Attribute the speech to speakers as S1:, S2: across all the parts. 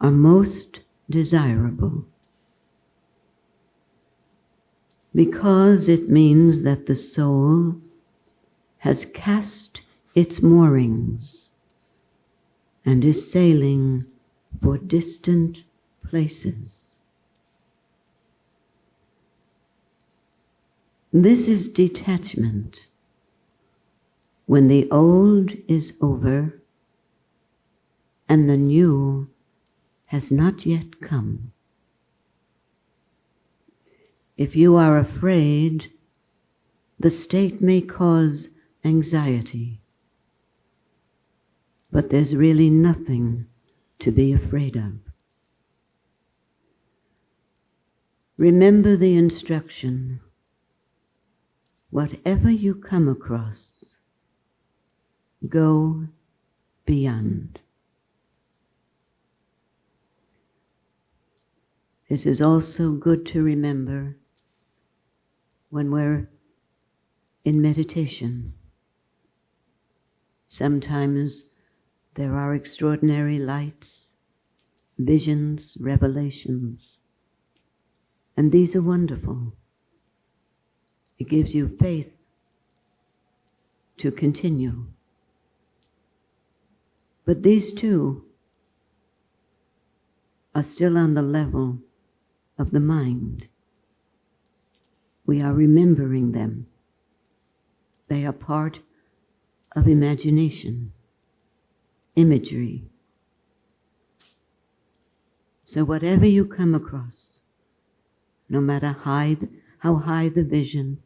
S1: are most desirable, because it means that the soul has cast its moorings and is sailing for distant places. This is detachment, when the old is over and the new has not yet come. If you are afraid, the state may cause anxiety, but there's really nothing to be afraid of. Remember the instruction: whatever you come across, go beyond. This is also good to remember when we're in meditation. Sometimes there are extraordinary lights, visions, revelations, and these are wonderful. It gives you faith to continue. But these too are still on the level of the mind. We are remembering them. They are part of imagination, imagery. So whatever you come across, no matter how high the vision,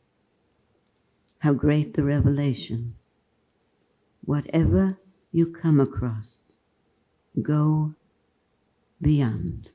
S1: how great the revelation, whatever you come across, go beyond.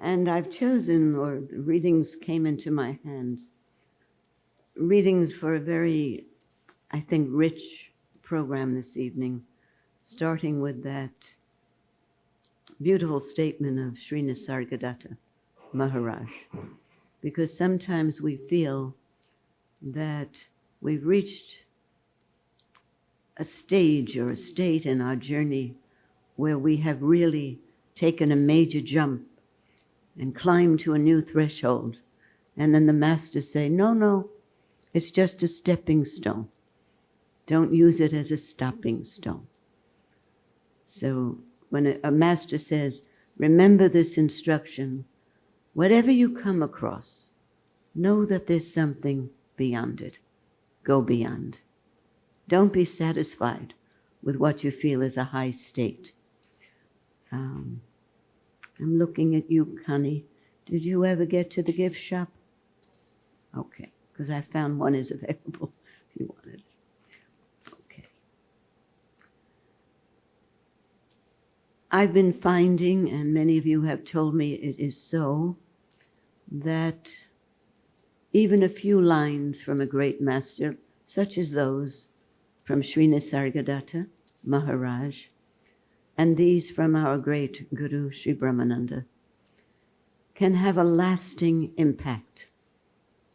S1: And I've chosen, or readings came into my hands, readings for a very, I think, rich program this evening, starting with that beautiful statement of Sri Nisargadatta Maharaj. Because sometimes we feel that we've reached a stage or a state in our journey where we have really taken a major jump and climbed to a new threshold. And then the masters say, no, it's just a stepping stone. Don't use it as a stopping stone. So when a master says, remember this instruction, whatever you come across, know that there's something beyond it. Go beyond. Don't be satisfied with what you feel is a high state. I'm looking at you, Connie. Did you ever get to the gift shop? Okay, because I found one is available if you wanted it. Okay. I've been finding, and many of you have told me it is so, that even a few lines from a great master, such as those from Sri Nisargadatta Maharaj, and these from our great Guru, Sri Brahmananda, can have a lasting impact.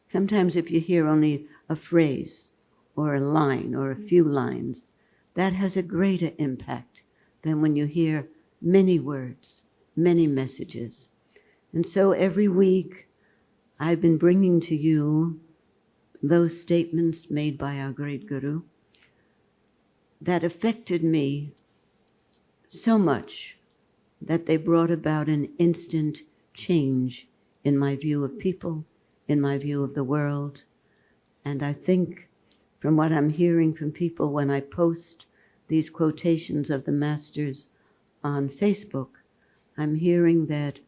S1: Sometimes if you hear only a phrase or a line or a few lines, that has a greater impact than when you hear many words, many messages. And so every week I've been bringing to you those statements made by our great Guru that affected me so much that they brought about an instant change in my view of people, in my view of the world. And I think from what I'm hearing from people when I post these quotations of the masters on Facebook, I'm hearing that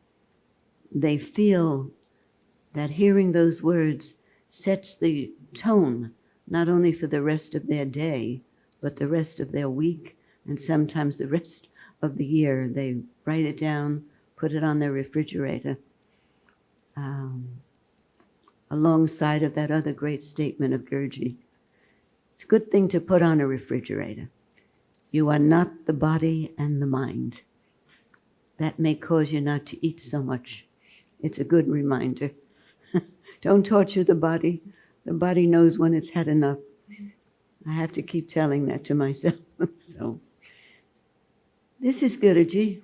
S1: they feel that hearing those words sets the tone, not only for the rest of their day, but the rest of their week, and sometimes the rest of the year. They write it down, put it on their refrigerator, alongside of that other great statement of Gurdjieff's. It's a good thing to put on a refrigerator. You are not the body and the mind. That may cause you not to eat so much. It's a good reminder. Don't torture the body. The body knows when it's had enough. I have to keep telling that to myself. So, this is Guruji.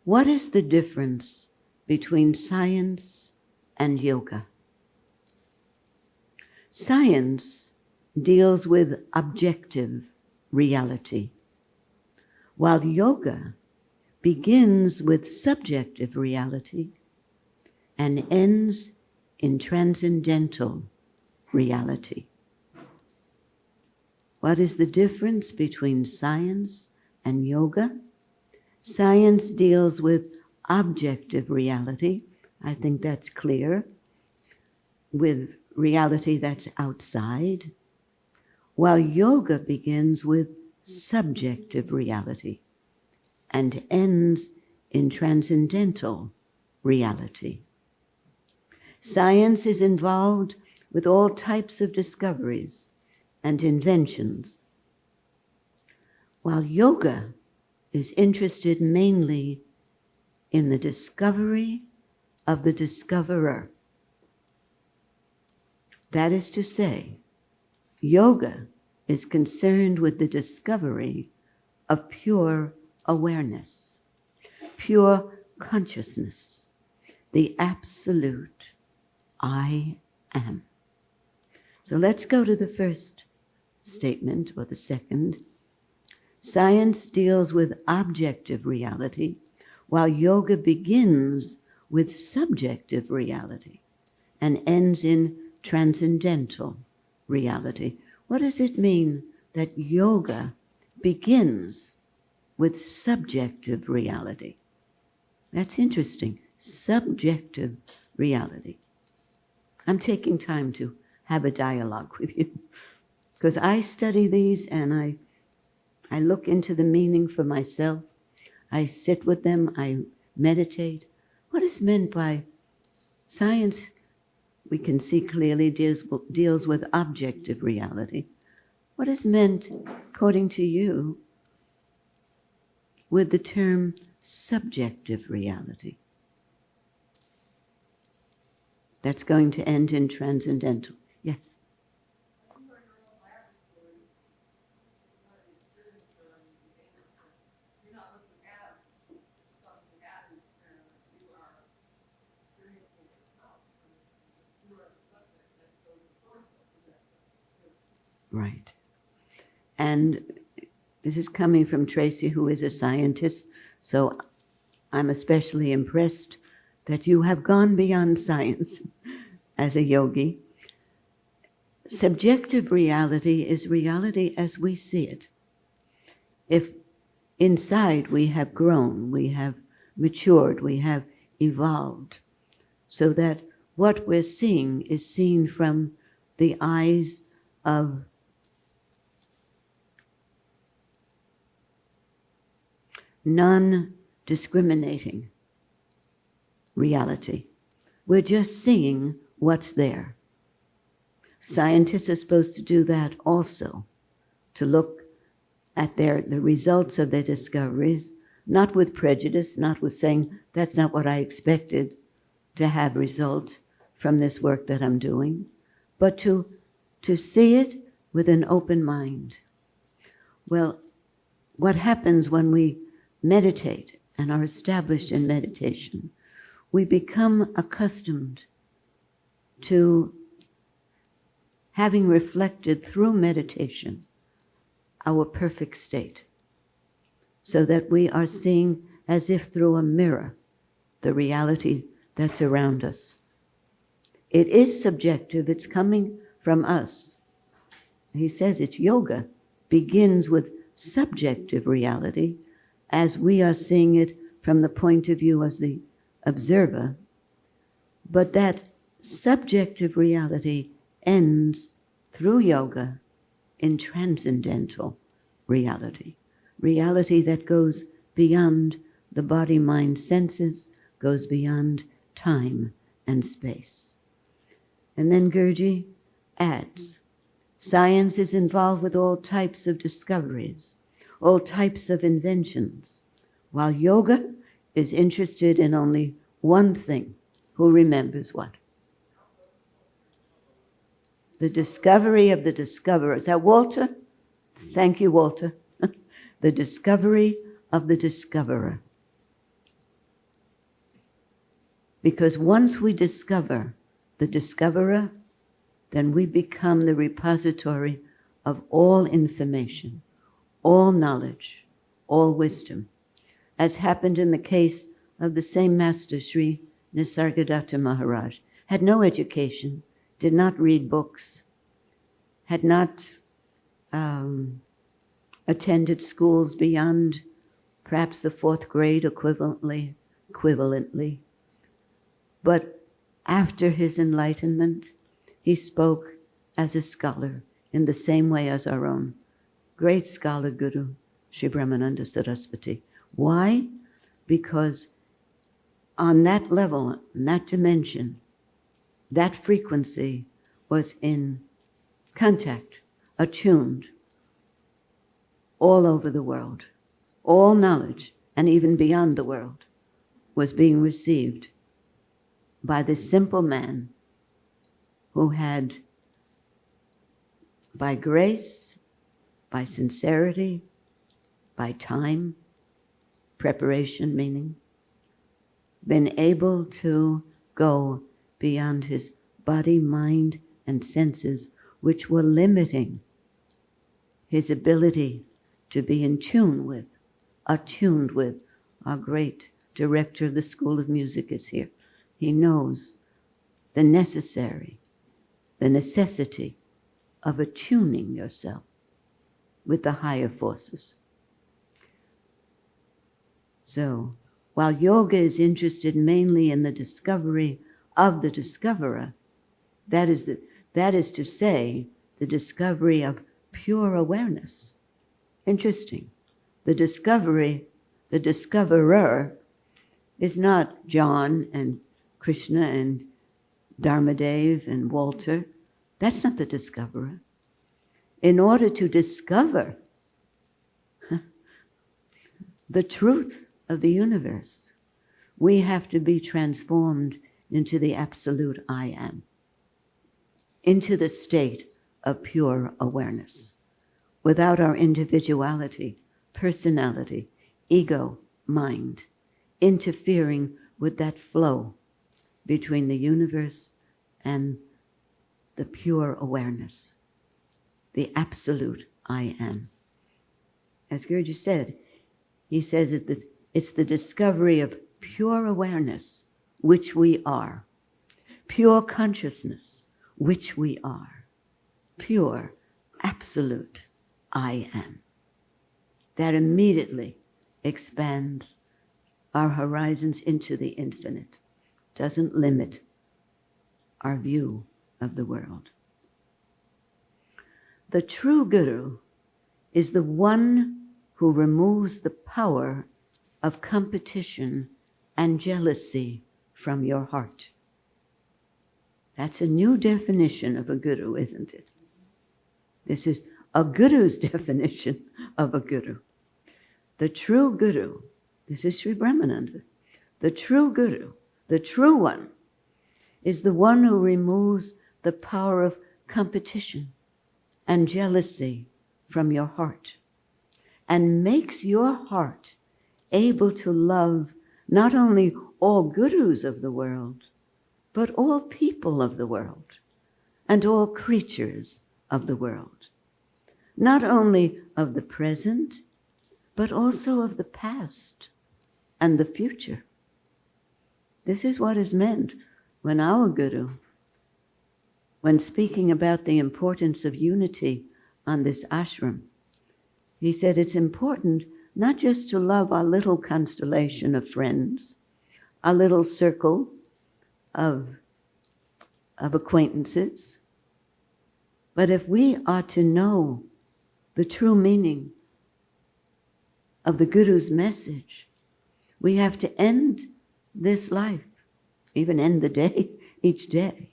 S1: What is the difference between science and yoga? Science deals with objective reality, while yoga begins with subjective reality and ends in transcendental reality. What is the difference between science and yoga? Science deals with objective reality. I think that's clear. With reality that's outside, while yoga begins with subjective reality and ends in transcendental reality. Science is involved with all types of discoveries and inventions, while yoga is interested mainly in the discovery of the discoverer. That is to say, yoga is concerned with the discovery of pure awareness, pure consciousness, the absolute I am. So let's go to the first statement, or the second. Science deals with objective reality, while yoga begins with subjective reality and ends in transcendental reality. What does it mean that yoga begins with subjective reality? That's interesting. Subjective reality. I'm taking time to have a dialogue with you because I study these and I look into the meaning for myself. I sit with them, I meditate. What is meant by science? We can see clearly deals with objective reality. What is meant, according to you, with the term subjective reality? That's going to end in transcendental. Yes? Right. And this is coming from Tracy, who is a scientist, so I'm especially impressed that you have gone beyond science as a yogi. Subjective reality is reality as we see it. If inside we have grown, we have matured, we have evolved, so that what we're seeing is seen from the eyes of non-discriminating reality. We're just seeing what's there. Scientists are supposed to do that also, to look at the results of their discoveries, not with prejudice, not with saying, that's not what I expected to have result from this work that I'm doing, but to see it with an open mind. Well, what happens when we meditate and are established in meditation, we become accustomed to having reflected through meditation our perfect state, so that we are seeing as if through a mirror the reality that's around us. It is subjective, it's coming from us. He says it's yoga, begins with subjective reality as we are seeing it from the point of view as the observer, but that subjective reality ends through yoga in transcendental reality, reality that goes beyond the body, mind, senses, goes beyond time and space. And then Gurji adds, science is involved with all types of discoveries, all types of inventions, while yoga is interested in only one thing. Who remembers what? The discovery of the discoverer. Is that Walter? Thank you, Walter. The discovery of the discoverer. Because once we discover the discoverer, then we become the repository of all information, all knowledge, all wisdom, as happened in the case of the same Master Sri Nisargadatta Maharaj. Had no education, did not read books, had not attended schools beyond perhaps the 4th grade equivalently. But after his enlightenment, he spoke as a scholar in the same way as our own great scholar Guru, Sri Brahmananda Saraswati. Why? Because on that level, in that dimension, that frequency was in contact, attuned, all over the world. All knowledge, and even beyond the world, was being received by this simple man who had, by grace, by sincerity, by time, preparation meaning, been able to go beyond his body, mind, and senses, which were limiting his ability to be in tune with, attuned with. Our great director of the School of Music is here. He knows the necessity of attuning yourself with the higher forces. So, while yoga is interested mainly in the discovery of the discoverer, that is to say, the discovery of pure awareness. Interesting. The discoverer is not John and Krishna and Dharmadev and Walter. That's not the discoverer. In order to discover the truth of the universe, we have to be transformed into the absolute I am, into the state of pure awareness, without our individuality, personality, ego, mind, interfering with that flow between the universe and the pure awareness, the absolute I am. As Guruji said, he says that it's the discovery of pure awareness, which we are, pure consciousness, which we are, pure, absolute I am. That immediately expands our horizons into the infinite, doesn't limit our view of the world. The true Guru is the one who removes the power of competition and jealousy from your heart. That's a new definition of a guru, isn't it? This is a guru's definition of a guru. The true guru, this is Sri Brahmananda, the true guru, the true one, is the one who removes the power of competition and jealousy from your heart and makes your heart able to love not only all gurus of the world, but all people of the world and all creatures of the world, not only of the present, but also of the past and the future. This is what is meant when our Guru, when speaking about the importance of unity on this ashram, he said it's important not just to love our little constellation of friends, our little circle of acquaintances, but if we are to know the true meaning of the Guru's message, we have to end this life, even end the day, each day,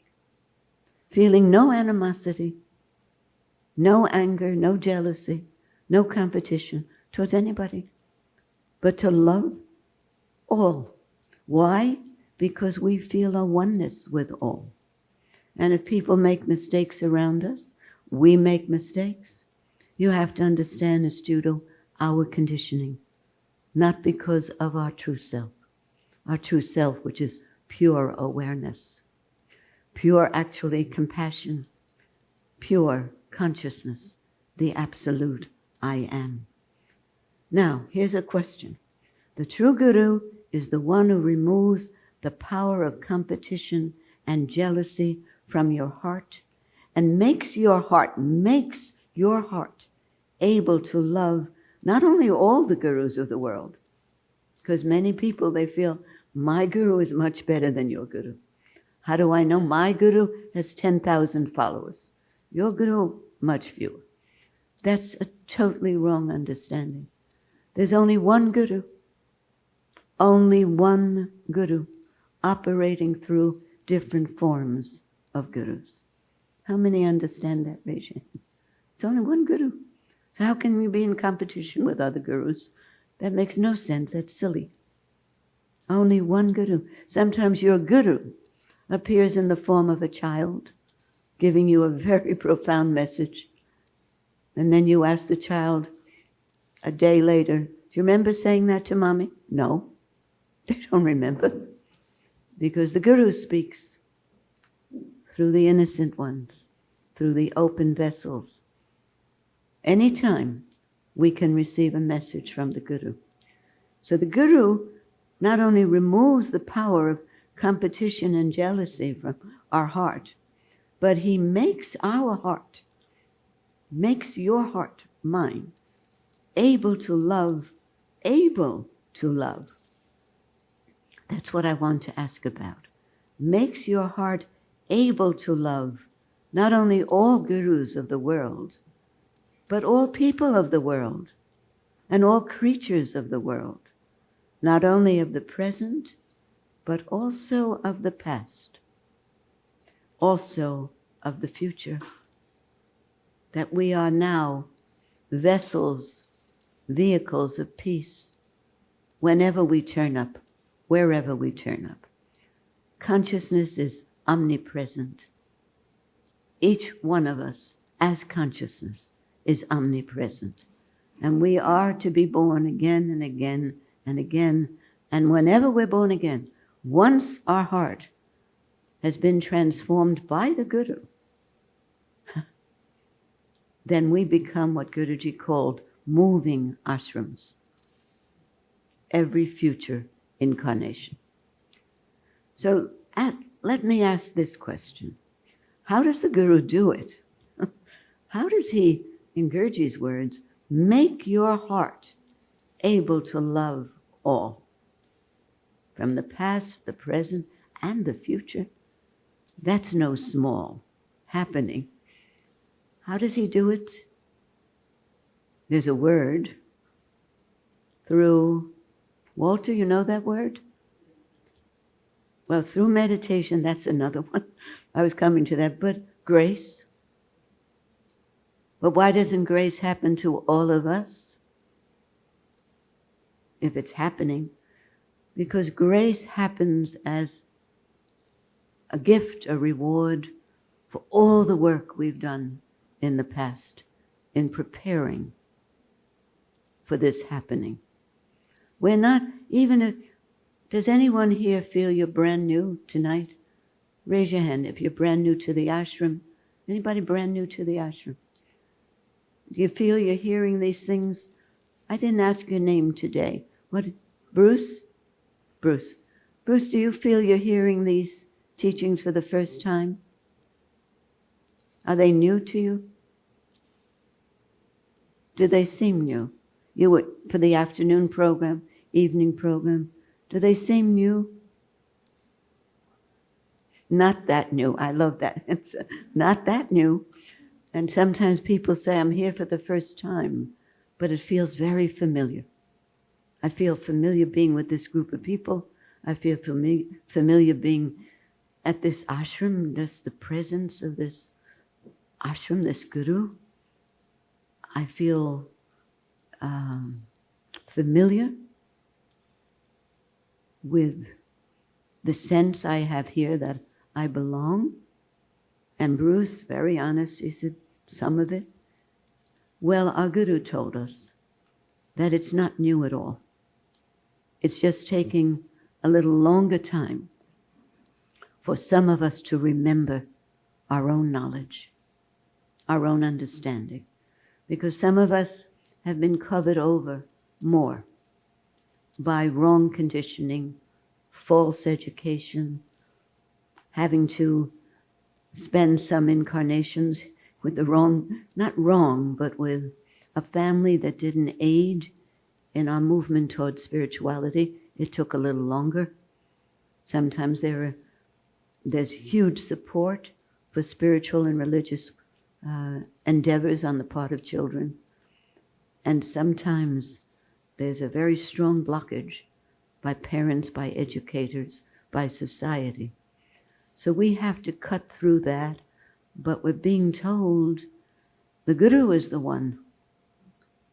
S1: feeling no animosity, no anger, no jealousy, no competition towards anybody, but to love all. Why? Because we feel a oneness with all. And if people make mistakes around us, we make mistakes. You have to understand, Astuto, our conditioning, not because of our true self, which is pure awareness, pure actually compassion, pure consciousness, the absolute I am. Now, here's a question. The true Guru is the one who removes the power of competition and jealousy from your heart and makes your heart able to love not only all the gurus of the world, because many people, they feel, my guru is much better than your guru. How do I know? My guru has 10,000 followers. Your guru, much fewer. That's a totally wrong understanding. There's only one guru operating through different forms of gurus. How many understand that, raise your hand? It's only one guru. So how can we be in competition with other gurus? That makes no sense. That's silly. Only one guru. Sometimes your guru appears in the form of a child, giving you a very profound message. And then you ask the child a day later, do you remember saying that to mommy? No, they don't remember. Because the Guru speaks through the innocent ones, through the open vessels. Anytime we can receive a message from the Guru. So the Guru not only removes the power of competition and jealousy from our heart, but he makes our heart, makes your heart, mine, able to love. That's what I want to ask about. Makes your heart able to love not only all gurus of the world, but all people of the world and all creatures of the world, not only of the present, but also of the past, also of the future, that we are now vessels, vehicles of peace, whenever we turn up, wherever we turn up. Consciousness is omnipresent. Each one of us, as consciousness, is omnipresent. And we are to be born again and again and again. And whenever we're born again, once our heart has been transformed by the Guru, then we become what Guruji called moving ashrams, every future incarnation. So let me ask this question. How does the Guru do it? How does he, in Guruji's words, make your heart able to love all? From the past, the present, and the future. That's no small happening. How does he do it? There's a word through, Walter, you know that word? Well, through meditation, that's another one. I was coming to that, but grace. But why doesn't grace happen to all of us? If it's happening, because grace happens as a gift, a reward for all the work we've done in the past in preparing for this happening. We're not, even if, does anyone here feel you're brand new tonight? Raise your hand if you're brand new to the ashram. Anybody brand new to the ashram? Do you feel you're hearing these things? I didn't ask your name today. What, Bruce? Bruce. Bruce, do you feel you're hearing these teachings for the first time? Are they new to you? Do they seem new? You were for the afternoon program, evening program. Do they seem new? Not that new. I love that. It's not that new. And sometimes people say, I'm here for the first time, but it feels very familiar. I feel familiar being with this group of people. I feel familiar being at this ashram, just the presence of this ashram, this guru. I feel familiar with the sense I have here that I belong. And Bruce, very honest, he said, some of it. Well, our guru told us that it's not new at all. It's just taking a little longer time for some of us to remember our own knowledge, our own understanding, because some of us have been covered over more by wrong conditioning, false education, having to spend some incarnations with the wrong, not wrong, but with a family that didn't aid in our movement towards spirituality. It took a little longer. Sometimes there's huge support for spiritual and religious endeavors on the part of children. And sometimes there's a very strong blockage by parents, by educators, by society. So we have to cut through that, but we're being told the Guru is the one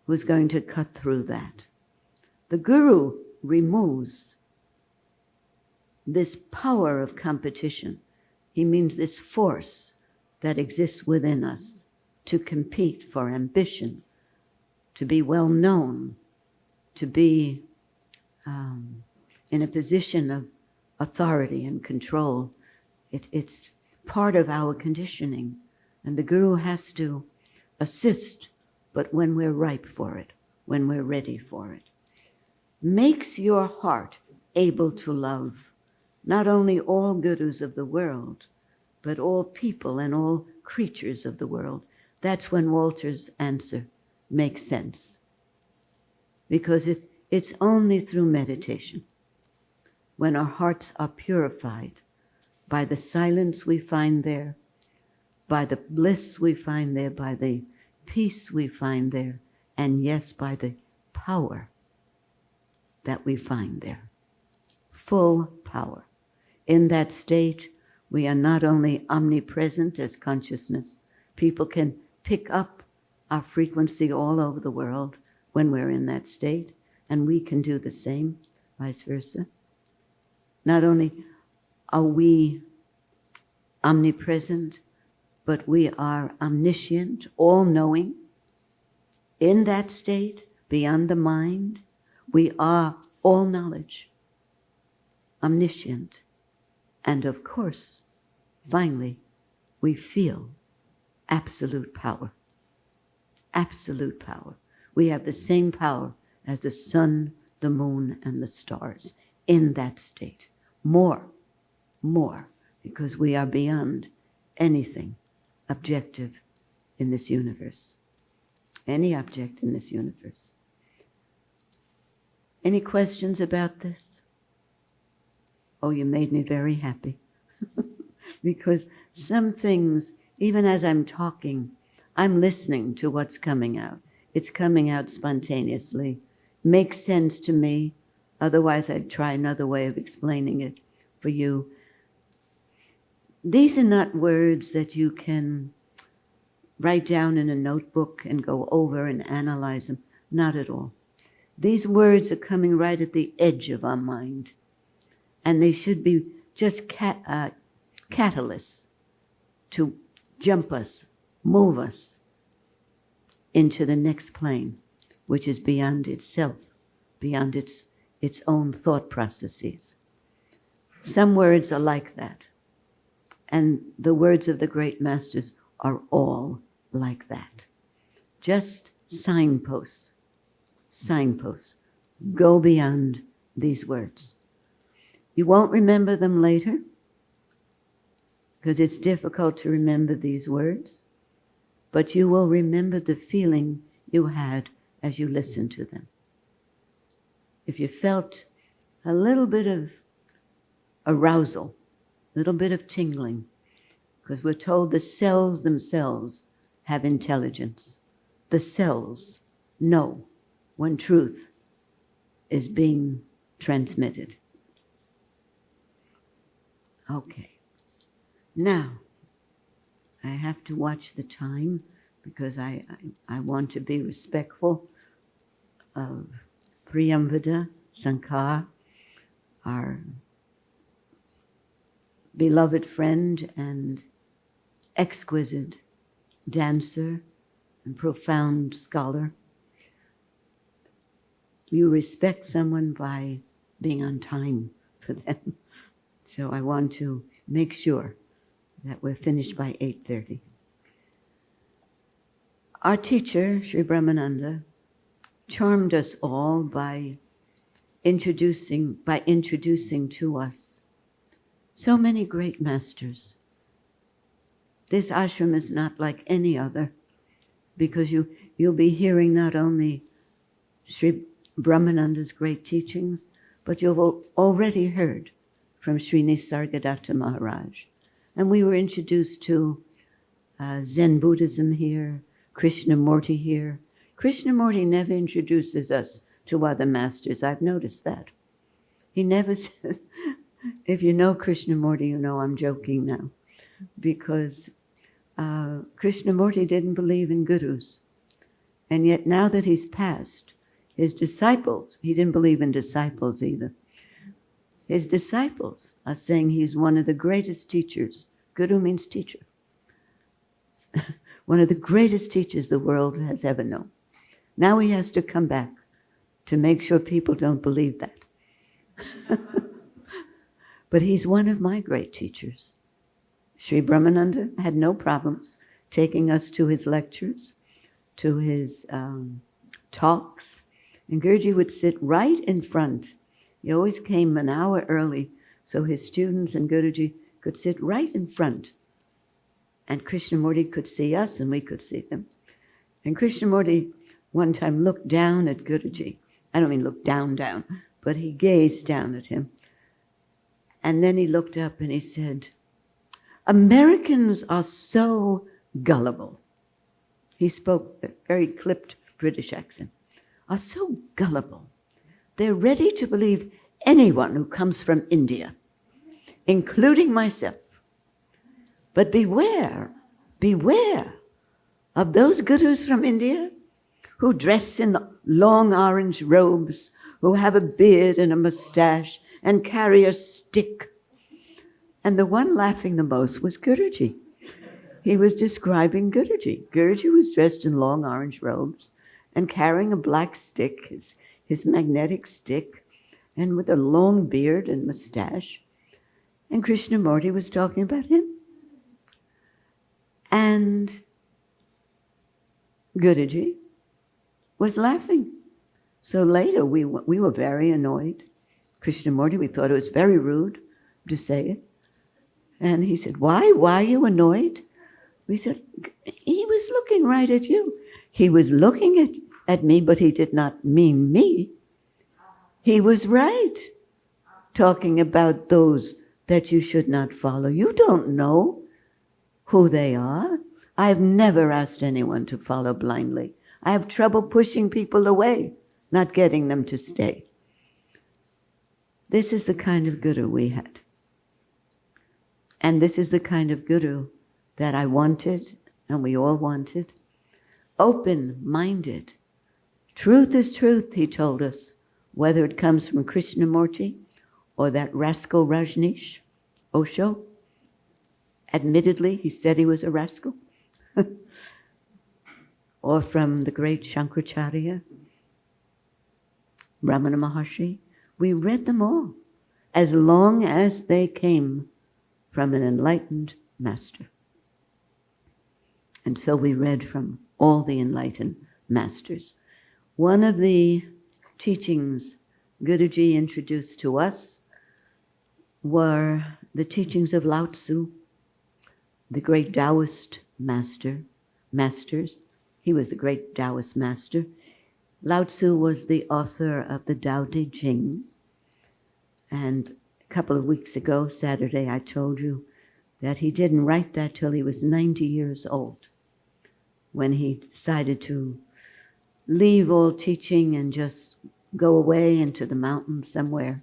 S1: who's going to cut through that. The Guru removes this power of competition. He means this force that exists within us to compete for ambition, to be well known, to be in a position of authority and control. It's part of our conditioning, and the Guru has to assist, but when we're ripe for it, when we're ready for it. Makes your heart able to love not only all Gurus of the world, but all people and all creatures of the world. That's when Walter's answer makes sense, because it's only through meditation, when our hearts are purified by the silence we find there, by the bliss we find there, by the peace we find there, and yes, by the power that we find there. Full power. In that state, we are not only omnipresent as consciousness. People can pick up our frequency all over the world when we're in that state, and we can do the same, vice versa. Not only are we omnipresent, but we are omniscient, all-knowing. In that state, beyond the mind, we are all knowledge, omniscient. And of course, finally, we feel absolute power. Absolute power. We have the same power as the sun, the moon, and the stars in that state. More, because we are beyond anything objective in this universe. Any object in this universe. Any questions about this? Oh, you made me very happy. Because some things, even as I'm talking, I'm listening to what's coming out. It's coming out spontaneously. Makes sense to me. Otherwise, I'd try another way of explaining it for you. These are not words that you can write down in a notebook and go over and analyze them. Not at all. These words are coming right at the edge of our mind. And they should be just catalysts to jump us, move us into the next plane, which is beyond itself, beyond its own thought processes. Some words are like that. And the words of the great masters are all like that. Just signposts. Signposts. Go beyond these words. You won't remember them later, because it's difficult to remember these words, but you will remember the feeling you had as you listen to them. If you felt a little bit of arousal, a little bit of tingling, because we're told the cells themselves have intelligence. The cells know when truth is being transmitted. Okay. Now, I have to watch the time because I want to be respectful of Priyamvada Sankar, our beloved friend and exquisite dancer and profound scholar. You respect someone by being on time for them. So I want to make sure that we're finished by 8:30. Our teacher, Sri Brahmananda, charmed us all by introducing to us so many great masters. This ashram is not like any other because you'll be hearing not only Sri Brahmananda's great teachings, but you've already heard from Sri Nisargadatta Maharaj. And we were introduced to Zen Buddhism here, Krishnamurti here. Krishnamurti never introduces us to other masters. I've noticed that. He never says, if you know Krishnamurti, you know I'm joking now, because Krishnamurti didn't believe in gurus. And yet now that he's passed, his disciples, he didn't believe in disciples either. His disciples are saying he's one of the greatest teachers. Guru means teacher. One of the greatest teachers the world has ever known. Now he has to come back to make sure people don't believe that. But he's one of my great teachers. Sri Brahmananda had no problems taking us to his lectures, to his talks. And Guruji would sit right in front. He always came an hour early so his students and Guruji could sit right in front. And Krishnamurti could see us and we could see them. And Krishnamurti one time looked down at Guruji. I don't mean look down, but he gazed down at him. And then he looked up and he said, Americans are so gullible. He spoke a very clipped British accent. Are so gullible. They're ready to believe anyone who comes from India, including myself. But beware of those gurus from India who dress in long orange robes, who have a beard and a mustache and carry a stick. And the one laughing the most was Guruji. He was describing Guruji. Guruji was dressed in long orange robes and carrying a black stick, his magnetic stick, and with a long beard and mustache. And Krishnamurti was talking about him. And Guruji was laughing. So later we were very annoyed. Krishnamurti, we thought it was very rude to say it. And he said, why are you annoyed? We said, he was looking right at you. He was looking at me, but he did not mean me. He was right, talking about those that you should not follow. You don't know who they are. I have never asked anyone to follow blindly. I have trouble pushing people away, not getting them to stay. This is the kind of guru we had. And this is the kind of guru that I wanted, and we all wanted. Open-minded. Truth is truth, he told us, whether it comes from Krishnamurti or that rascal Rajneesh, Osho. Admittedly, he said he was a rascal. Or from the great Shankaracharya, Ramana Maharshi. We read them all, as long as they came from an enlightened master. And so we read from all the enlightened masters. One of the teachings Guruji introduced to us were the teachings of Lao Tzu, the great Taoist masters. He was the great Taoist master. Lao Tzu was the author of the Tao Te Ching. And a couple of weeks ago, Saturday, I told you that he didn't write that till he was 90 years old, when he decided to leave all teaching and just go away into the mountains somewhere.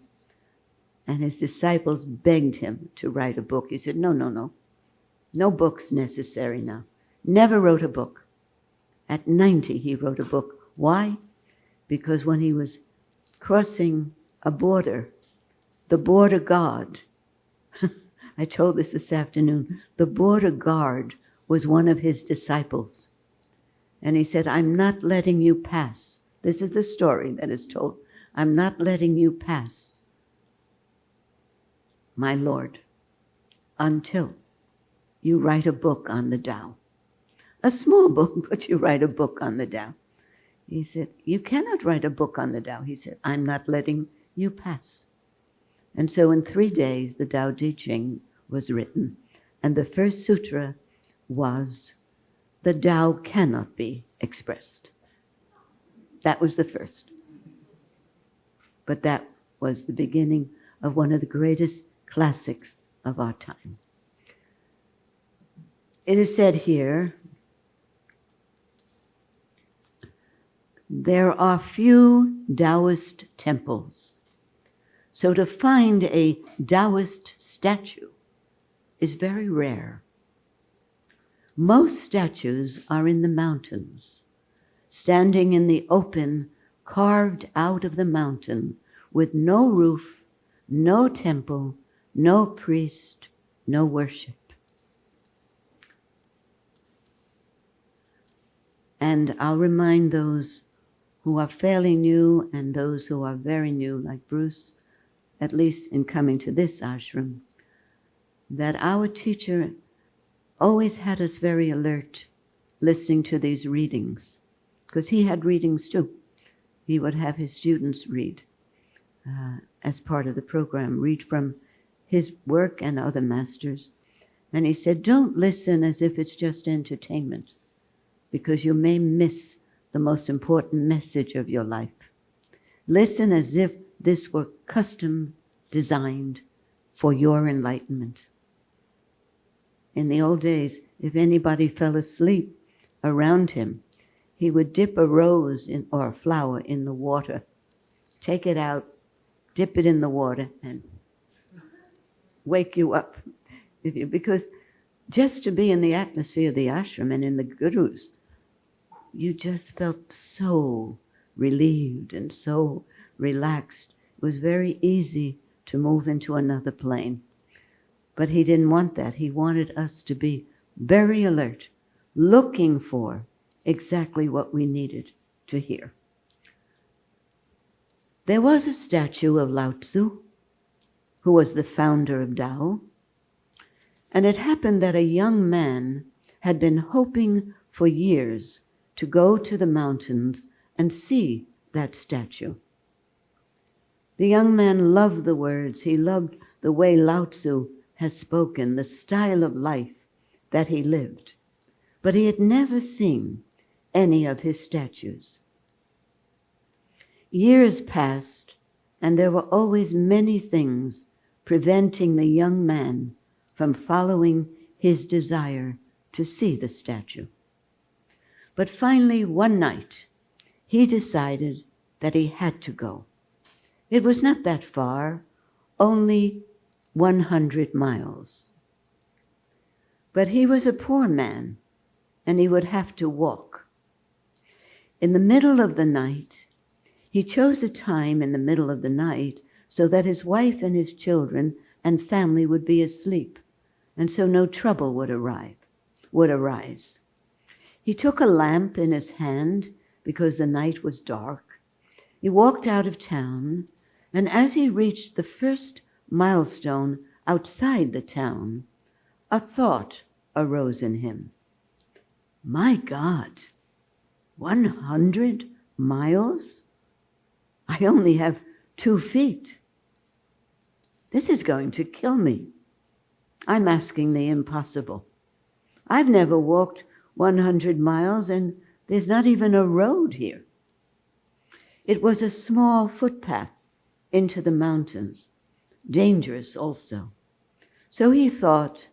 S1: And his disciples begged him to write a book. He said, no, no, no. No book's necessary now. Never wrote a book. At 90, he wrote a book. Why? Because when he was crossing a border, the border guard, I told this afternoon, the border guard was one of his disciples. And he said, I'm not letting you pass. This is the story that is told. I'm not letting you pass, my Lord, until you write a book on the Tao. A small book, but you write a book on the Tao. He said, you cannot write a book on the Tao. He said, I'm not letting you pass. And so in 3 days, the Tao Te Ching was written. And the first sutra was, the Tao cannot be expressed. That was the first. But that was the beginning of one of the greatest classics of our time. It is said here, there are few Taoist temples. So to find a Taoist statue is very rare. Most statues are in the mountains, standing in the open, carved out of the mountain, with no roof, no temple, no priest, no worship. And I'll remind those who are fairly new and those who are very new, like Bruce, at least in coming to this ashram, that our teacher always had us very alert listening to these readings, because he had readings too. He would have his students read as part of the program, read from his work and other masters. And he said, don't listen as if it's just entertainment, because you may miss the most important message of your life. Listen as if this were custom designed for your enlightenment. In the old days, if anybody fell asleep around him, he would dip a rose or a flower in the water, take it out, dip it in the water, and wake you up. Because just to be in the atmosphere of the ashram and in the gurus, you just felt so relieved and so relaxed. It was very easy to move into another plane. But he didn't want that. He wanted us to be very alert, looking for exactly what we needed to hear. There was a statue of Lao Tzu, who was the founder of Tao, and it happened that a young man had been hoping for years to go to the mountains and see that statue. The young man loved the words. He loved the way Lao Tzu has spoken, the style of life that he lived. But he had never seen any of his statues. Years passed, and there were always many things preventing the young man from following his desire to see the statue. But finally, one night, he decided that he had to go. It was not that far, only 100 miles. But he was a poor man, and he would have to walk. In the middle of the night, he chose a time in the middle of the night so that his wife and his children and family would be asleep, and so no trouble would arise. He took a lamp in his hand because the night was dark. He walked out of town, and as he reached the first milestone outside the town, a thought arose in him. My God, 100 miles? I only have 2 feet. This is going to kill me. I'm asking the impossible. I've never walked 100 miles, and there's not even a road here. It was a small footpath into the mountains, dangerous also. So he thought,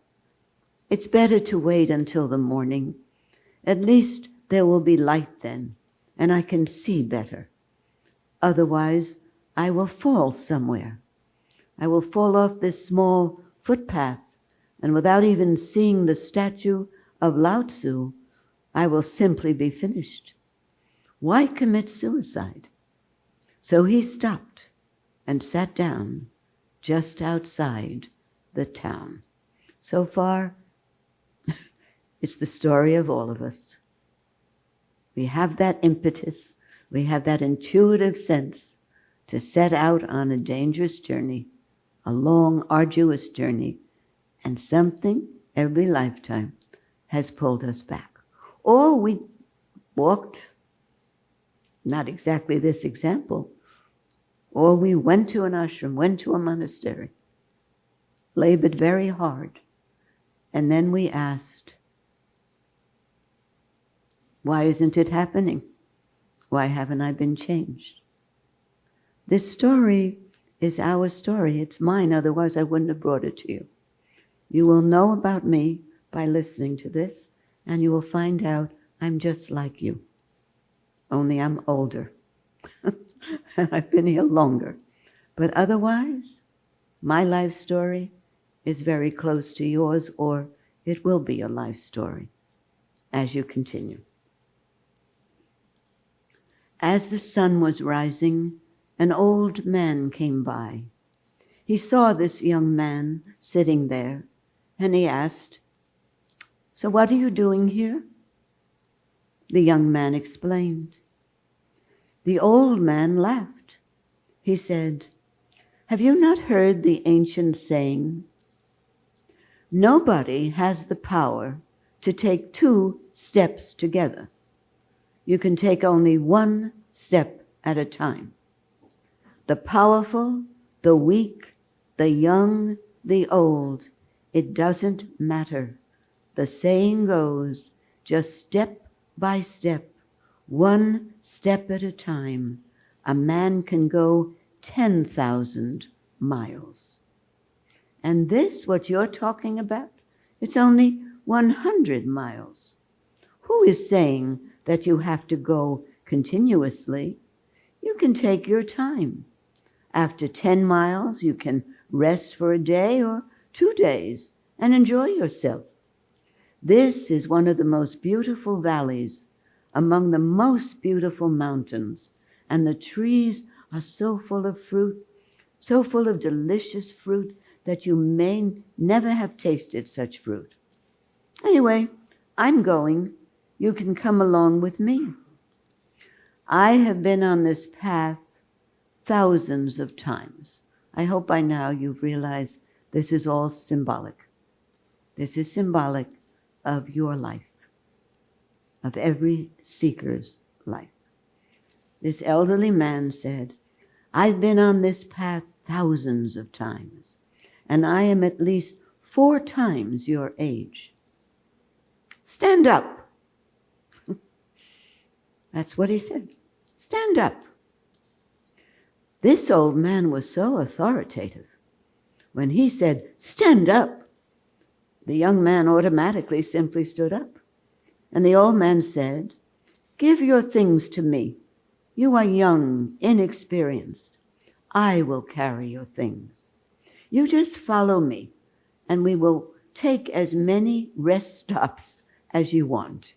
S1: it's better to wait until the morning. At least there will be light then, and I can see better. Otherwise, I will fall somewhere. I will fall off this small footpath, and without even seeing the statue of Lao Tzu, I will simply be finished. Why commit suicide? So he stopped and sat down just outside the town. So far, it's the story of all of us. We have that impetus, we have that intuitive sense to set out on a dangerous journey, a long, arduous journey, and something every lifetime has pulled us back. Or we walked, not exactly this example, or we went to an ashram, went to a monastery, labored very hard, and then we asked, why isn't it happening? Why haven't I been changed? This story is our story. It's mine, otherwise I wouldn't have brought it to you. You will know about me by listening to this, and you will find out I'm just like you, only I'm older. I've been here longer. But otherwise, my life story is very close to yours, or it will be a life story as you continue. As the sun was rising, an old man came by. He saw this young man sitting there, and he asked, "So what are you doing here?" The young man explained. The old man laughed. He said, "Have you not heard the ancient saying, nobody has the power to take 2 steps together. You can take only 1 step at a time. The powerful, the weak, the young, the old, it doesn't matter. The saying goes, just step by step, 1 step at a time, a man can go 10,000 miles. And this, what you're talking about, it's only 100 miles. Who is saying that you have to go continuously? You can take your time. After 10 miles, you can rest for a day or 2 days and enjoy yourself. This is one of the most beautiful valleys among the most beautiful mountains, and the trees are so full of fruit, so full of delicious fruit that you may never have tasted such fruit. Anyway, I'm going. You can come along with me. I have been on this path thousands of times. I hope by now you've realized this is all symbolic. This is symbolic of your life, of every seeker's life. This elderly man said, I've been on this path thousands of times, and I am at least 4 times your age. Stand up. That's what he said. Stand up. This old man was so authoritative. When he said, stand up, the young man automatically simply stood up. And the old man said, give your things to me. You are young, inexperienced. I will carry your things. You just follow me, and we will take as many rest stops as you want.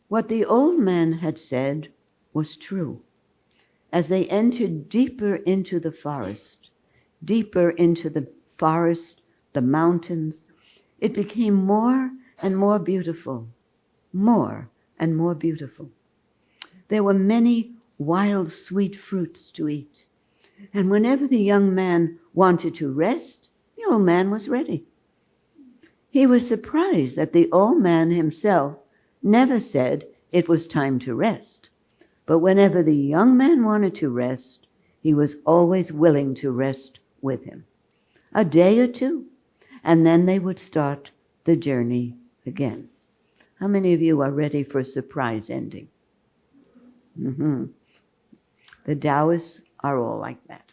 S1: What the old man had said was true. As they entered deeper into the forest, the mountains, it became more and more beautiful, more and more beautiful. There were many wild, sweet fruits to eat. And whenever the young man wanted to rest, the old man was ready. He was surprised that the old man himself never said it was time to rest. But whenever the young man wanted to rest, he was always willing to rest with him. A day or 2, and then they would start the journey again. How many of you are ready for a surprise ending? The Taoists are all like that.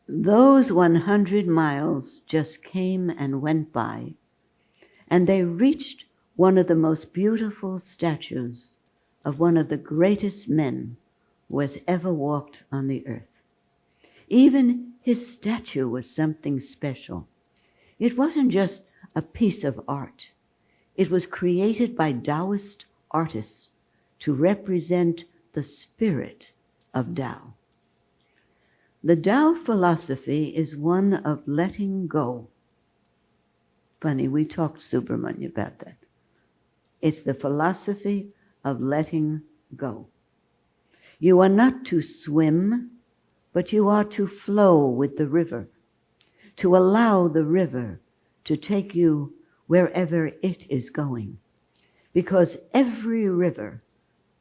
S1: Those 100 miles just came and went by, and they reached one of the most beautiful statues of one of the greatest men who has ever walked on the earth. Even his statue was something special. It wasn't just a piece of art. It was created by Taoist artists to represent the spirit of Tao. The Tao philosophy is one of letting go. Funny, we talked, Subramanya, about that. It's the philosophy of letting go. You are not to swim, but you are to flow with the river, to allow the river to take you wherever it is going, because every river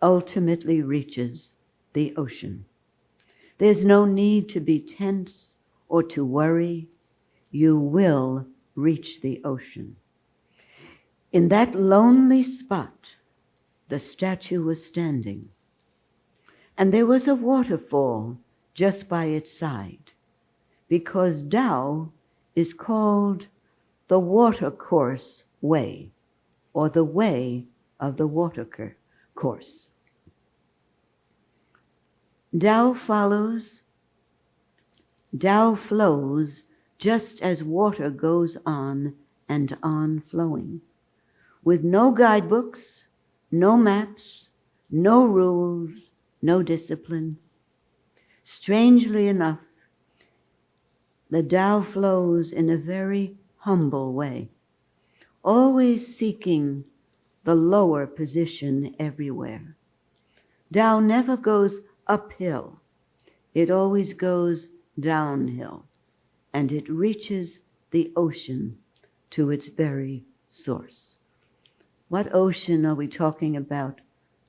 S1: ultimately reaches the ocean. There's no need to be tense or to worry. You will reach the ocean. In that lonely spot, the statue was standing, and there was a waterfall just by its side, because Tao is called the watercourse way, or the way of the watercourse. Tao follows, Tao flows just as water goes on and on flowing, with no guidebooks, no maps, no rules, no discipline. Strangely enough, the Tao flows in a very humble way, always seeking the lower position everywhere. Tao never goes uphill. It always goes downhill, and it reaches the ocean to its very source. What ocean are we talking about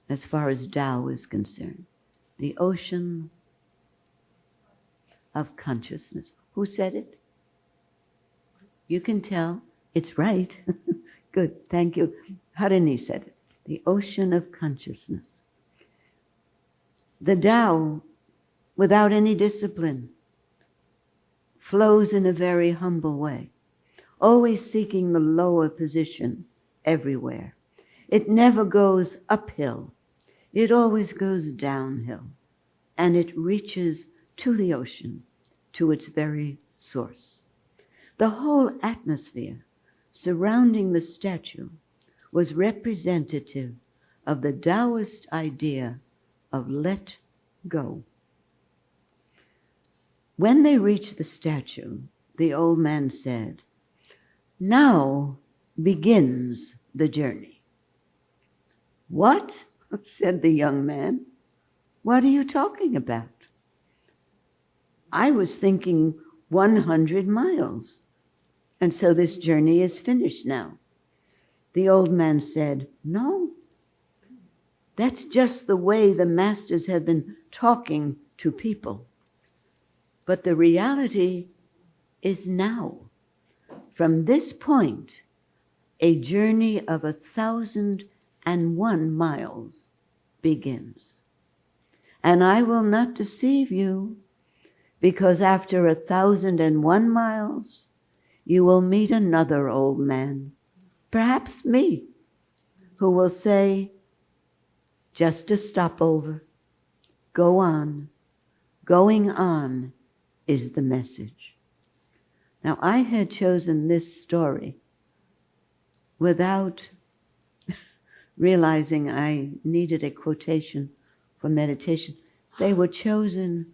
S1: as far as Tao is concerned? The ocean of consciousness. Who said it? You can tell. It's right. Good, thank you. Harini said it. The ocean of consciousness. The Tao, without any discipline, flows in a very humble way, always seeking the lower position everywhere. It never goes uphill. It always goes downhill, and it reaches to the ocean, to its very source. The whole atmosphere surrounding the statue was representative of the Taoist idea of let go. When they reached the statue, the old man said, "Now begins the journey." "What?" said the young man. "What are you talking about?" "I was thinking 100 miles, and so this journey is finished now." The old man said, "No, that's just the way the masters have been talking to people. But the reality is now. From this point, a journey of 1,001 miles begins. And I will not deceive you, because after 1,001 miles, you will meet another old man, perhaps me, who will say, 'Just a stopover. Go on. Going on is the message.'" Now, I had chosen this story without realizing I needed a quotation for meditation. They were chosen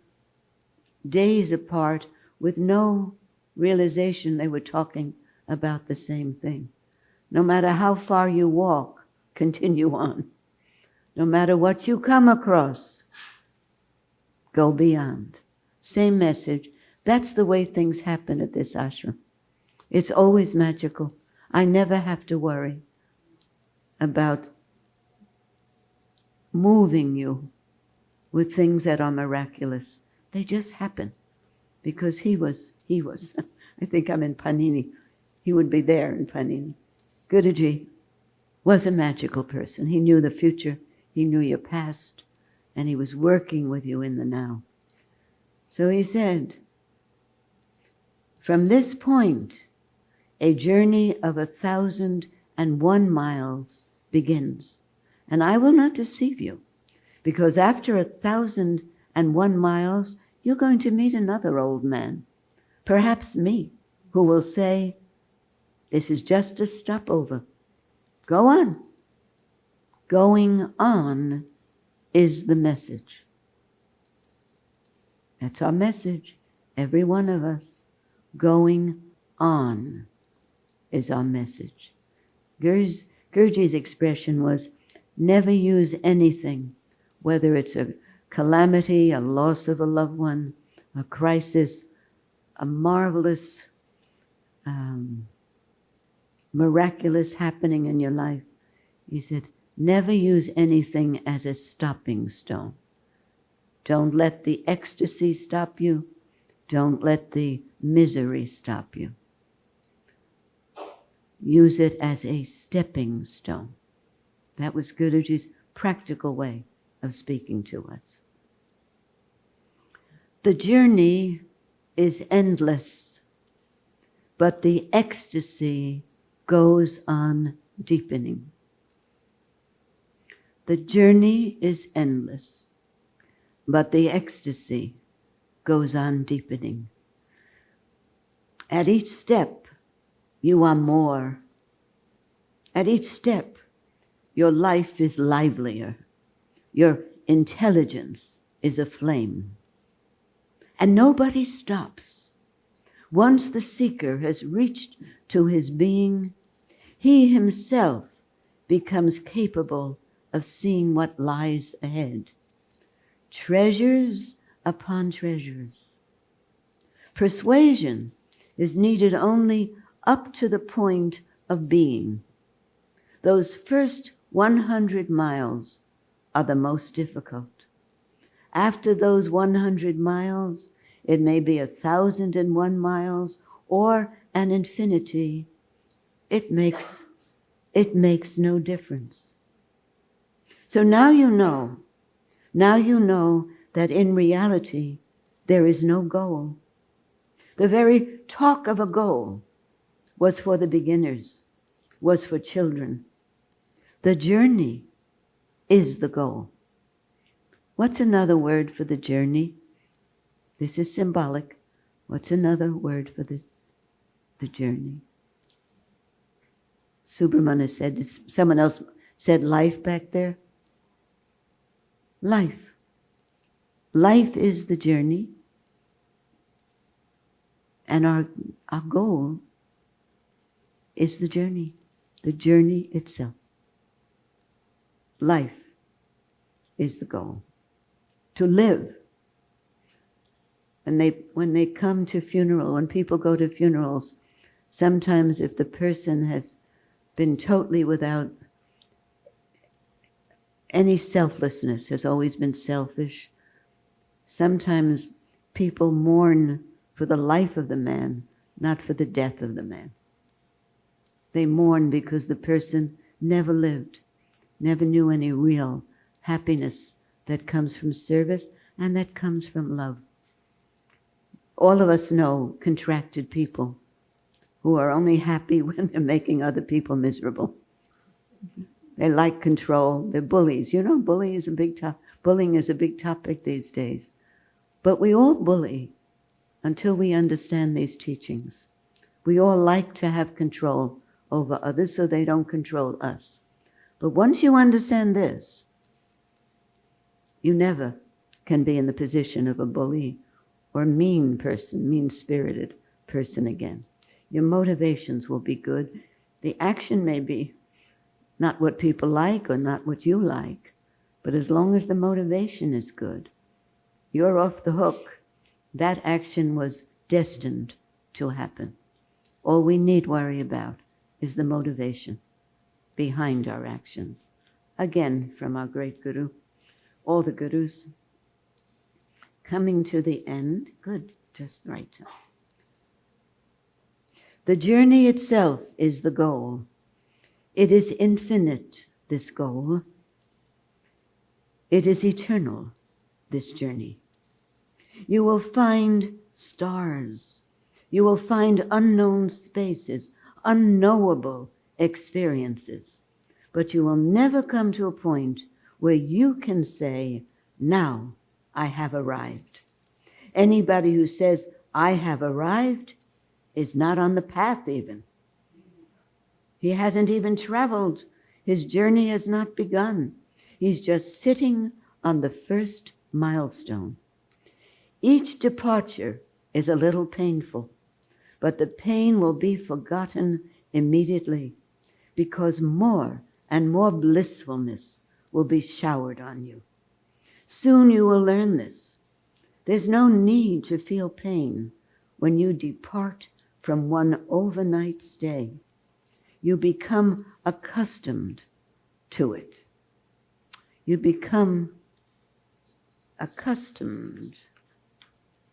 S1: days apart with no realization they were talking about the same thing. No matter how far you walk, continue on. No matter what you come across, go beyond. Same message. That's the way things happen at this ashram. It's always magical. I never have to worry about moving you with things that are miraculous. They just happen because he was. I think I'm in Panini. He would be there in Panini. Guruji was a magical person. He knew the future. He knew your past, and he was working with you in the now. So he said, from this point, a journey of 1,001 miles begins. And I will not deceive you, because after 1,001 miles, you're going to meet another old man, perhaps me, who will say, this is just a stopover. Go on. Going on is the message. That's our message, every one of us. Going on is our message. Gurdji's expression was, never use anything, whether it's a calamity, a loss of a loved one, a crisis, a marvelous, miraculous happening in your life. He said, never use anything as a stopping stone. Don't let the ecstasy stop you. Don't let the misery stop you. Use it as a stepping stone. That was Guruji's practical way of speaking to us. The journey is endless, but the ecstasy goes on deepening. The journey is endless, but the ecstasy goes on deepening. At each step, you are more. At each step, your life is livelier. Your intelligence is aflame. And nobody stops. Once the seeker has reached to his being, he himself becomes capable of seeing what lies ahead. Treasures upon treasures. Persuasion is needed only up to the point of being. Those first 100 miles are the most difficult. After those 100 miles, it may be 1,001 miles or an infinity. It makes no difference. So now you know that in reality, there is no goal. The very talk of a goal was for the beginners, was for children. The journey is the goal. What's another word for the journey? This is symbolic. What's another word for the journey? Subramanya said, someone else said life back there. Life. Life is the journey. And our goal is the journey itself. Life is the goal. To live. When they come to funeral, when people go to funerals, sometimes if the person has been totally without any selflessness, has always been selfish, sometimes people mourn for the life of the man, not for the death of the man. They mourn because the person never lived, never knew any real happiness that comes from service and that comes from love. All of us know contracted people who are only happy when they're making other people miserable. They like control. They're bullies. You know, bullying is a big topic these days. But we all bully until we understand these teachings. We all like to have control over others so they don't control us. But once you understand this, you never can be in the position of a bully or mean person, mean-spirited person again. Your motivations will be good. The action may be not what people like or not what you like, but as long as the motivation is good, you're off the hook. That action was destined to happen. All we need worry about is the motivation behind our actions. Again, from our great Guru, all the Gurus. Coming to the end, good, just right. The journey itself is the goal. It is infinite, this goal. It is eternal, this journey. You will find stars. You will find unknown spaces, unknowable experiences. But you will never come to a point where you can say, now I have arrived. Anybody who says, I have arrived, is not on the path even. He hasn't even traveled. His journey has not begun. He's just sitting on the first milestone. Each departure is a little painful, but the pain will be forgotten immediately because more and more blissfulness will be showered on you. Soon you will learn this. There's no need to feel pain when you depart from one overnight stay. You become accustomed to it. You become accustomed,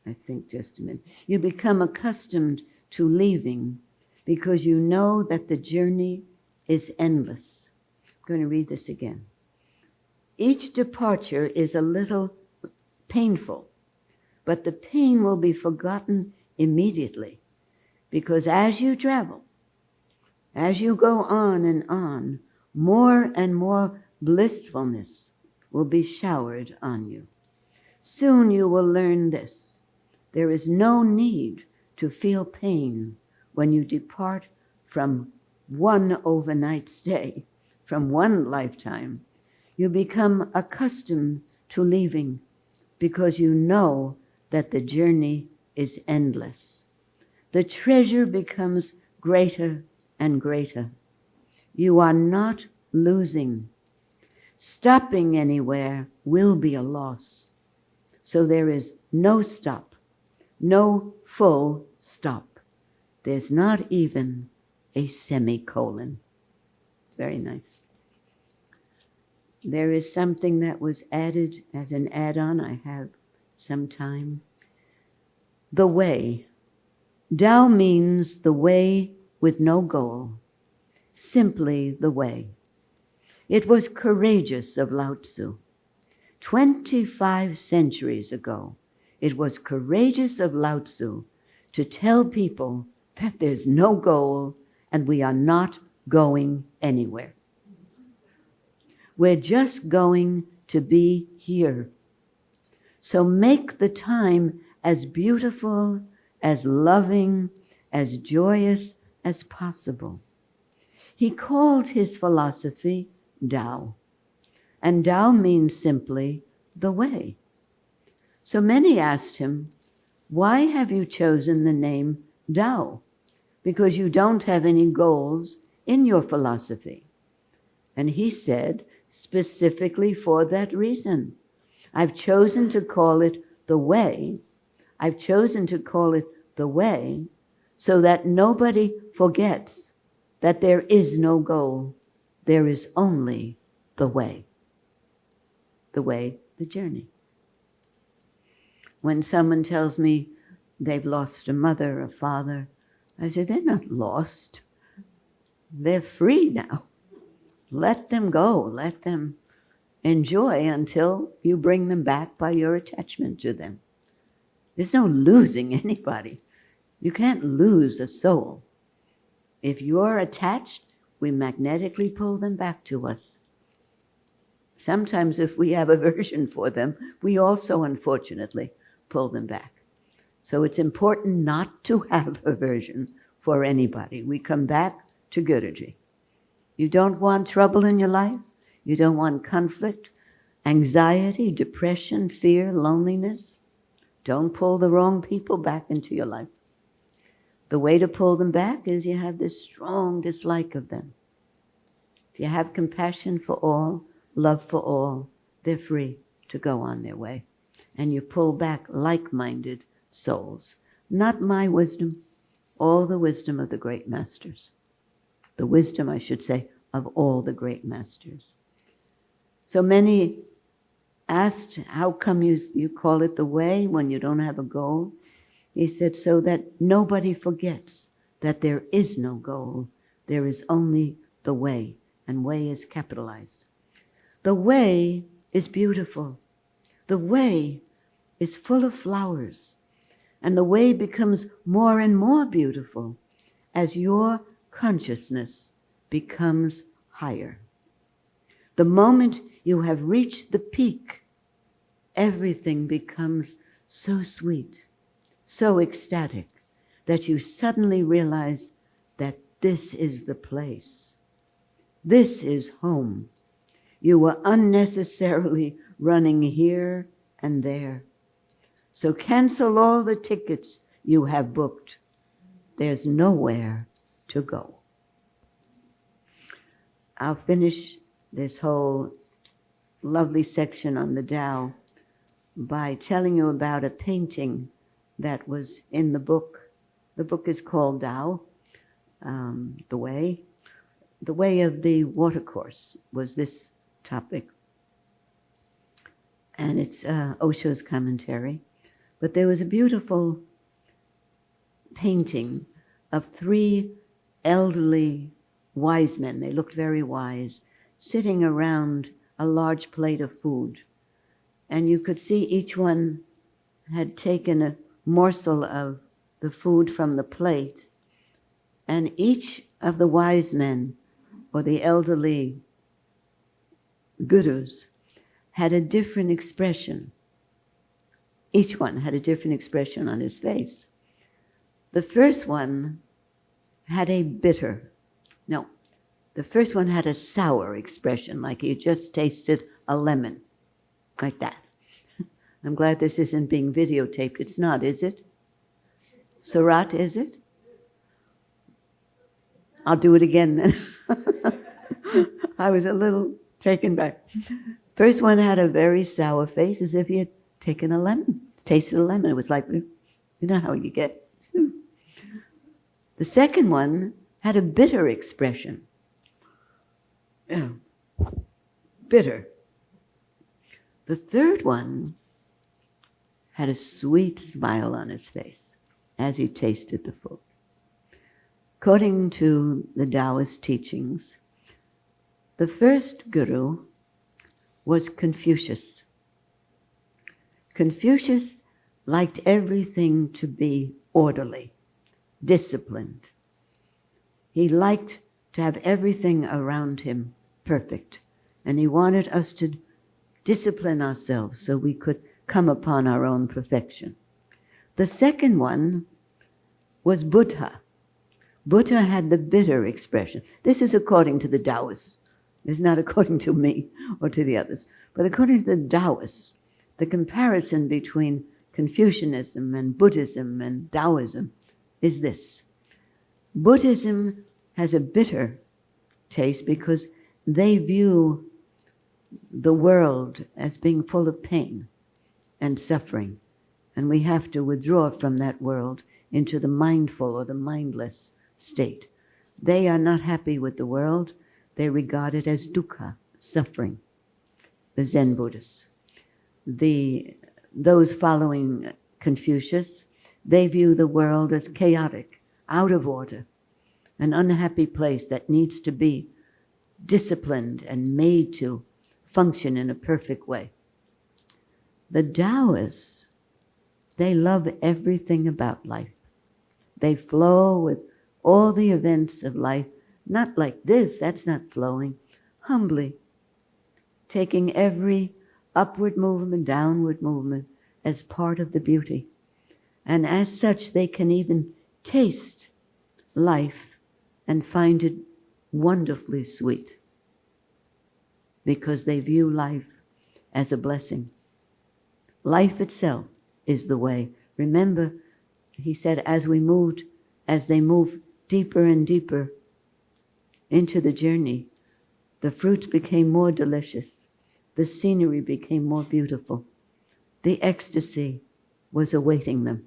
S1: I think just a minute. You become accustomed to leaving because you know that the journey is endless. I'm going to read this again. Each departure is a little painful, but the pain will be forgotten immediately because as you travel, as you go on and on, more and more blissfulness will be showered on you. Soon you will learn this. There is no need to feel pain when you depart from one overnight stay, from one lifetime. You become accustomed to leaving because you know that the journey is endless. The treasure becomes greater and greater. You are not losing. Stopping anywhere will be a loss. So there is no stop, no full stop. There's not even a semicolon. Very nice. There is something that was added as an add-on. I have some time. The way. Tao means the way with no goal, simply the way. It was courageous of Lao Tzu. 25 centuries ago, it was courageous of Lao Tzu to tell people that there's no goal and we are not going anywhere. We're just going to be here. So make the time as beautiful, as loving, as joyous as possible. He called his philosophy Tao, and Tao means simply the way. So many asked him, why have you chosen the name Tao? Because you don't have any goals in your philosophy. And he said, specifically for that reason. I've chosen to call it the way. I've chosen to call it the way so that nobody forgets that there is no goal. There is only the way. The way, the journey. When someone tells me they've lost a mother, a father, I say, they're not lost. They're free now. Let them go. Let them enjoy until you bring them back by your attachment to them. There's no losing anybody. You can't lose a soul. If you're attached, we magnetically pull them back to us. Sometimes if we have aversion for them, we also unfortunately pull them back. So it's important not to have aversion for anybody. We come back to Guruji. You don't want trouble in your life. You don't want conflict, anxiety, depression, fear, loneliness. Don't pull the wrong people back into your life. The way to pull them back is you have this strong dislike of them. If you have compassion for all, love for all, they're free to go on their way. And you pull back like-minded souls. Not my wisdom, all the wisdom of the great masters. The wisdom, I should say, of all the great masters. So many asked, how come you call it the way when you don't have a goal? He said, so that nobody forgets that there is no goal. There is only the way, and way is capitalized. The way is beautiful. The way is full of flowers, and the way becomes more and more beautiful as your consciousness becomes higher. The moment you have reached the peak, everything becomes so sweet, so ecstatic, that you suddenly realize that this is the place. This is home. You were unnecessarily running here and there. So cancel all the tickets you have booked. There's nowhere to go. I'll finish this whole lovely section on the Tao by telling you about a painting that was in the book. The book is called Tao, The Way. The Way of the Watercourse was this topic. And it's Osho's commentary. But there was a beautiful painting of 3 elderly wise men. They looked very wise, sitting around a large plate of food. And you could see each one had taken a morsel of the food from the plate. And each of the wise men, or the elderly gurus, had a different expression. Each one had a different expression on his face. The first one had a sour expression, like he just tasted a lemon, like that. I'm glad this isn't being videotaped. It's not, is it? Surat, is it? I'll do it again then. I was a little taken back. First one had a very sour face, as if he had taken a lemon, tasted a lemon. It was like, you know how you get. The second one had a bitter expression. Bitter. The third one had a sweet smile on his face as he tasted the food. According to the Taoist teachings, the first guru was Confucius. Confucius liked everything to be orderly, disciplined. He liked to have everything around him perfect, and he wanted us to discipline ourselves so we could come upon our own perfection. The second one was Buddha. Buddha had the bitter expression. This is according to the Taoists. It's not according to me or to the others. But according to the Taoists, the comparison between Confucianism and Buddhism and Taoism is this. Buddhism has a bitter taste because they view the world as being full of pain and suffering, and we have to withdraw from that world into the mindful or the mindless state. They are not happy with the world. They regard it as dukkha, suffering, the Zen Buddhists. Those following Confucius, they view the world as chaotic, out of order, an unhappy place that needs to be disciplined and made to function in a perfect way. The Taoists, they love everything about life. They flow with all the events of life, not like this, that's not flowing, humbly, taking every upward movement, downward movement as part of the beauty. And as such, they can even taste life and find it wonderfully sweet because they view life as a blessing. Life itself is the way. Remember, he said, as they move deeper and deeper into the journey, the fruits became more delicious. The scenery became more beautiful. The ecstasy was awaiting them.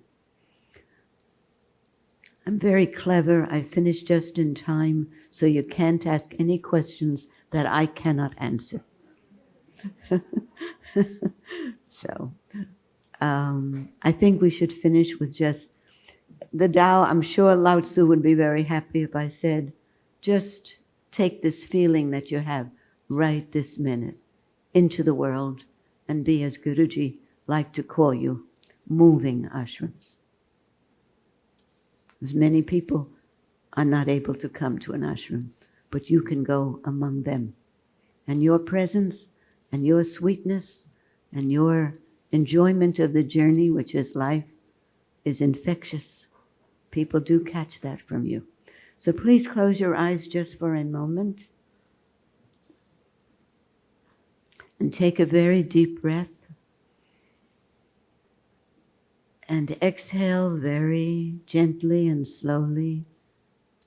S1: I'm very clever. I finished just in time, so you can't ask any questions that I cannot answer. So, I think we should finish with just the Tao. I'm sure Lao Tzu would be very happy if I said, just take this feeling that you have right this minute into the world and be, as Guruji liked to call you, moving ashrams. As many people are not able to come to an ashram, but you can go among them. And your presence and your sweetness and your enjoyment of the journey, which is life, is infectious. People do catch that from you. So please close your eyes just for a moment and take a very deep breath and exhale very gently and slowly,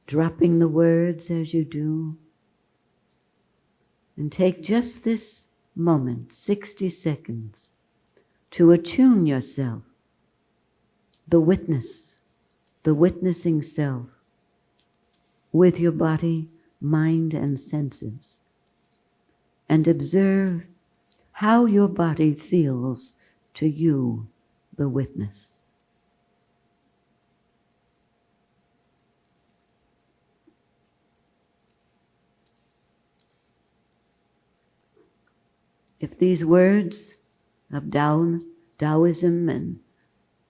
S1: dropping the words as you do. And take just this moment, 60 seconds, to attune yourself, the witness, the witnessing self, with your body, mind, and senses, and observe how your body feels to you, the witness. If these words of Taoism and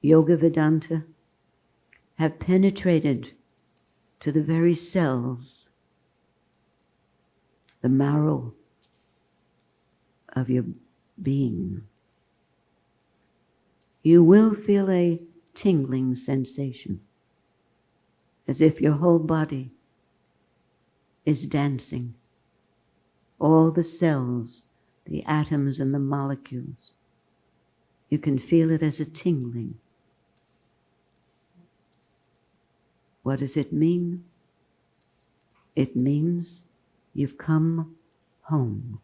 S1: Yoga Vedanta have penetrated to the very cells, the marrow of your being, you will feel a tingling sensation, as if your whole body is dancing. All the cells, the atoms and the molecules, you can feel it as a tingling. What does it mean? It means you've come home.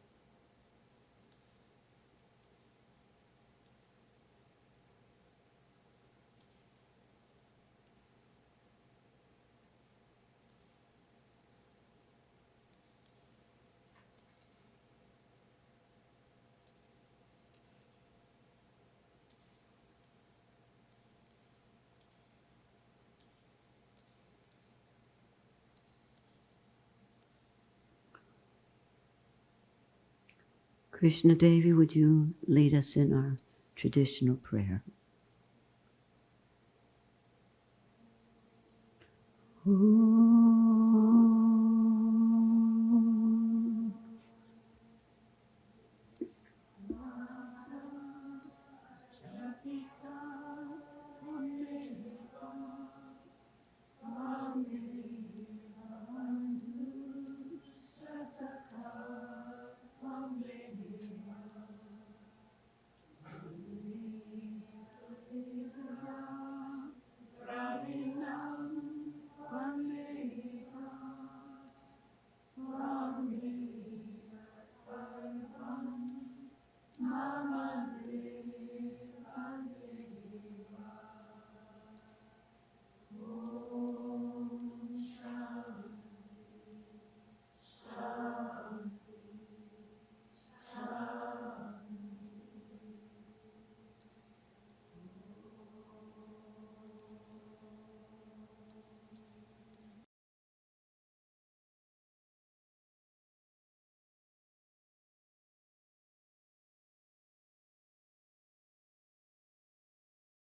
S1: Krishna Devi, would you lead us in our traditional prayer? Om